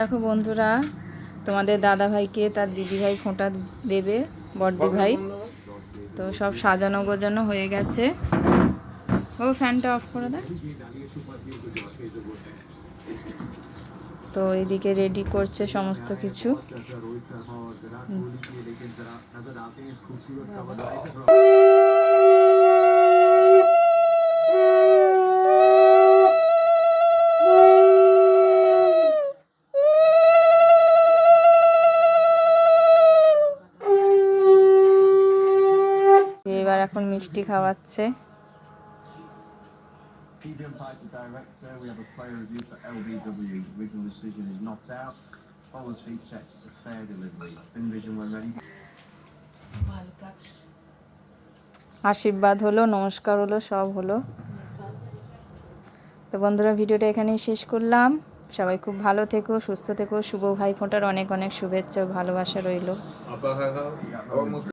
দেখো বন্ধুরা, তোমাদের দাদা ভাইকে তার দিদি ভাই ফোঁটা দেবে, বড়দি ভাই। তো সব সাজানো গোজানো হয়ে গেছে। ও ফ্যানটা অফ করে দেয়। তো এদিকে রেডি করছে সমস্ত কিছু। এবার এখন মিষ্টি খাওয়াচ্ছে। আশীর্বাদ হলো, নমস্কার হলো, সব হলো। তো বন্ধুরা, ভিডিওটা এখানেই শেষ করলাম। সবাই খুব ভালো থেকো, সুস্থ থেকো। শুভ ভাইফোঁটার অনেক অনেক শুভেচ্ছা ও ভালোবাসা রইল।